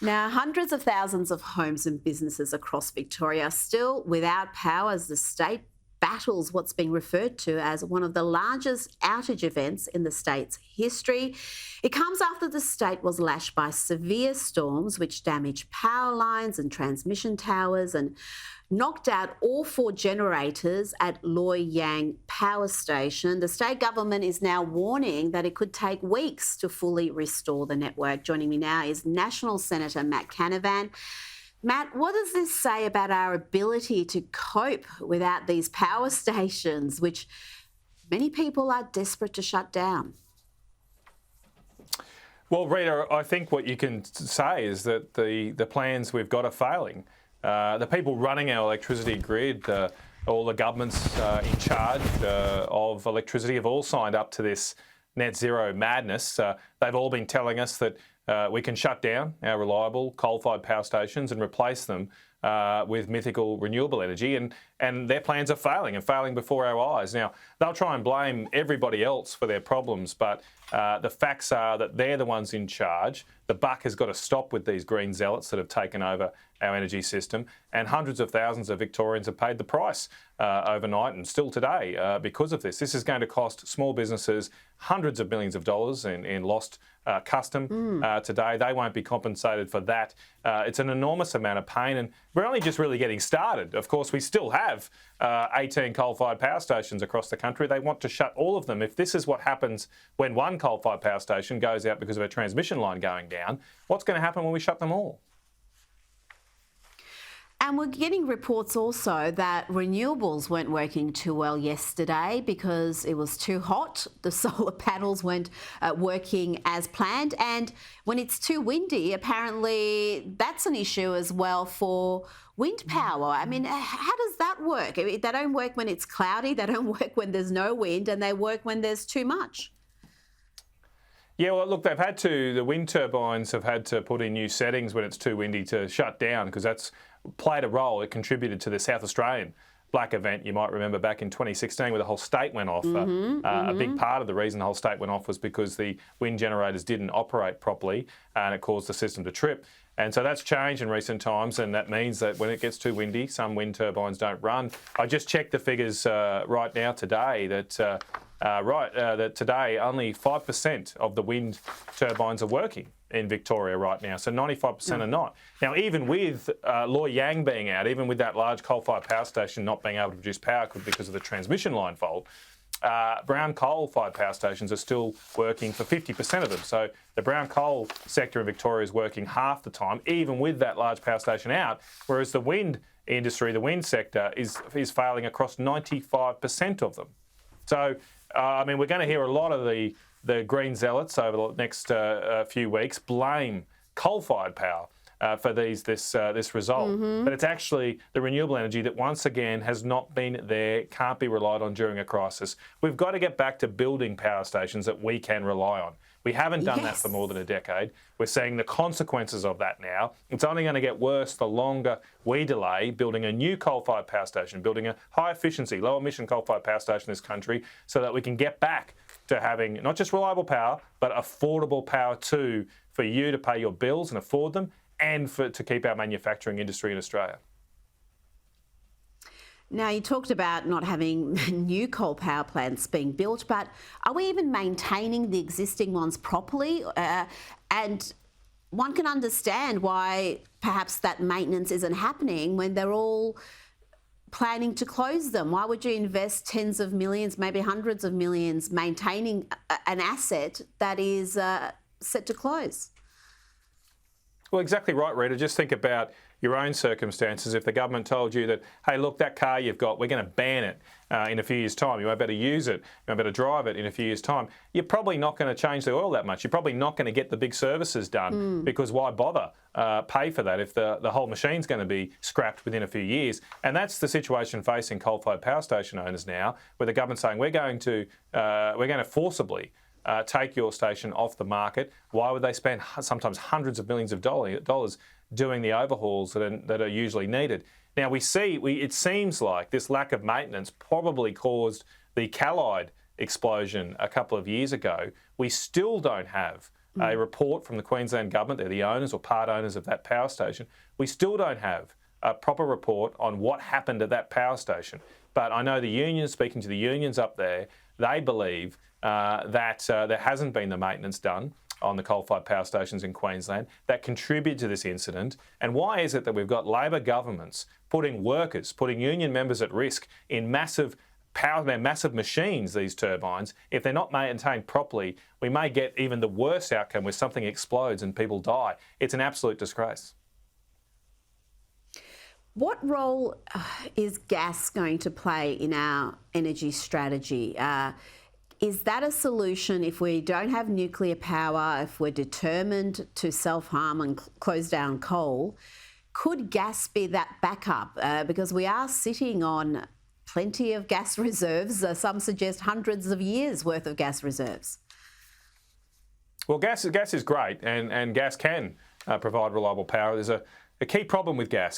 Now, hundreds of thousands of homes and businesses across Victoria are still without power as the state battles what's being referred to as one of the largest outage events in the state's history. It comes after the state was lashed by severe storms which damaged power lines and transmission towers and knocked out all four generators at Loy Yang Power Station. The state government is now warning that it could take weeks to fully restore the network. Joining me now is National Senator Matt Canavan. Matt, what does this say about our ability to cope without these power stations, which many people are desperate to shut down? Well, Rita, I think what you can say is that the plans we've got are failing. The people running our electricity grid, all the governments in charge of electricity have all signed up to this net zero madness. They've all been telling us that we can shut down our reliable coal-fired power stations and replace them with mythical renewable energy, and their plans are failing and failing before our eyes. Now, they'll try and blame everybody else for their problems, but the facts are that they're the ones in charge. The buck has got to stop with these green zealots that have taken over our energy system, and hundreds of thousands of Victorians have paid the price overnight and still today because of this. This is going to cost small businesses hundreds of millions of dollars in lost custom today. They won't be compensated for that. It's an enormous amount of pain, and we're only just really getting started. Of course, we still have 18 coal-fired power stations across the country. They want to shut all of them. If this is what happens when one coal-fired power station goes out because of a transmission line going down, what's going to happen when we shut them all? And we're getting reports also that renewables weren't working too well yesterday because it was too hot. The solar panels weren't working as planned. And when it's too windy, apparently that's an issue as well for wind power. I mean, how does that work? They don't work when it's cloudy, they don't work when there's no wind, and they work when there's too much. Yeah, well, look, the wind turbines have had to put in new settings when it's too windy to shut down, because that's played a role. It contributed to the South Australian black event, you might remember, back in 2016, where the whole state went off. A big part of the reason the whole state went off was because the wind generators didn't operate properly, and it caused the system to trip. And so that's changed in recent times, and that means that when it gets too windy, some wind turbines don't run. I just checked the figures right now today that that today only 5% of the wind turbines are working in Victoria right now, so 95% are not. Now, even with Loy Yang being out, even with that large coal-fired power station not being able to produce power because of the transmission line fault, brown coal-fired power stations are still working for 50% of them. So the brown coal sector in Victoria is working half the time, even with that large power station out, whereas the wind industry, the wind sector, is failing across 95% of them. So, I mean, we're going to hear a lot of the green zealots over the next few weeks blame coal-fired power for this result. But it's actually the renewable energy that once again has not been there, can't be relied on during a crisis. We've got to get back to building power stations that we can rely on. We haven't done that for more than a decade. We're seeing the consequences of that now. It's only going to get worse the longer we delay building a new coal-fired power station, building a high-efficiency, low-emission coal-fired power station in this country, so that we can get back to having not just reliable power, but affordable power too, for you to pay your bills and afford them, and to keep our manufacturing industry in Australia. Now, you talked about not having new coal power plants being built, but are we even maintaining the existing ones properly? And one can understand why perhaps that maintenance isn't happening when they're all planning to close them. Why would you invest tens of millions, maybe hundreds of millions, maintaining an asset that is set to close? Well, exactly right, Rita. Just think about your own circumstances. If the government told you that, hey, look, that car you've got, we're going to ban it in a few years' time. You won't be able to use it. You won't be able to drive it in a few years' time. You're probably not going to change the oil that much. You're probably not going to get the big services done because why bother pay for that if the whole machine's going to be scrapped within a few years? And that's the situation facing coal-fired power station owners now, where the government's saying we're going to forcibly take your station off the market. Why would they spend sometimes hundreds of millions of dollars doing the overhauls that are usually needed? Now it seems like this lack of maintenance probably caused the Callide explosion a couple of years ago. We still don't have a report from the Queensland government, they're the owners or part owners of that power station. We still don't have a proper report on what happened at that power station. But I know the unions, speaking to the unions up there, they believe that there hasn't been the maintenance done on the coal-fired power stations in Queensland that contribute to this incident. And why is it that we've got Labor governments putting workers, putting union members at risk in massive machines, these turbines? If they're not maintained properly, we may get even the worst outcome where something explodes and people die. It's an absolute disgrace. What role is gas going to play in our energy strategy? Is that a solution if we don't have nuclear power, if we're determined to self-harm and close down coal? Could gas be that backup? Because we are sitting on plenty of gas reserves. Some suggest hundreds of years' worth of gas reserves. Well, gas is great, and gas can provide reliable power. There's a key problem with gas.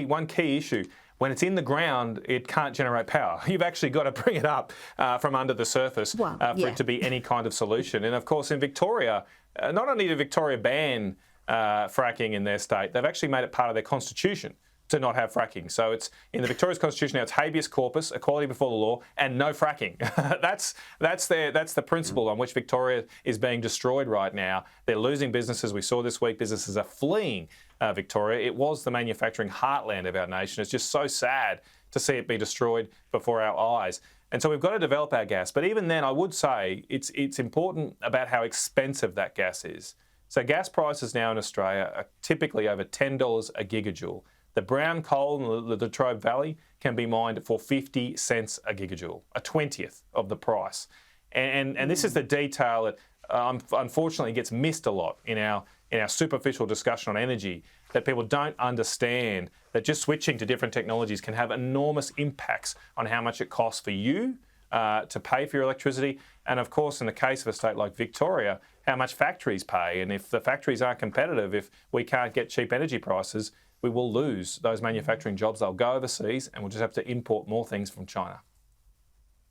One key issue. When it's in the ground, it can't generate power. You've actually got to bring it up from under the surface for it to be any kind of solution. And of course, in Victoria, not only did Victoria ban fracking in their state, they've actually made it part of their constitution to not have fracking. So it's in the Victoria's constitution now, it's habeas corpus, equality before the law, and no fracking. that's the principle on which Victoria is being destroyed right now. They're losing businesses. We saw this week businesses are fleeing Victoria. It was the manufacturing heartland of our nation. It's just so sad to see it be destroyed before our eyes. And so we've got to develop our gas. But even then, I would say it's important about how expensive that gas is. So gas prices now in Australia are typically over $10 a gigajoule. The brown coal in the Latrobe Valley can be mined for 50 cents a gigajoule, a 20th of the price. And this is the detail that unfortunately gets missed a lot in our superficial discussion on energy, that people don't understand that just switching to different technologies can have enormous impacts on how much it costs for you to pay for your electricity. And of course, in the case of a state like Victoria, how much factories pay. And if the factories aren't competitive, if we can't get cheap energy prices, we will lose those manufacturing jobs. They'll go overseas and we'll just have to import more things from China.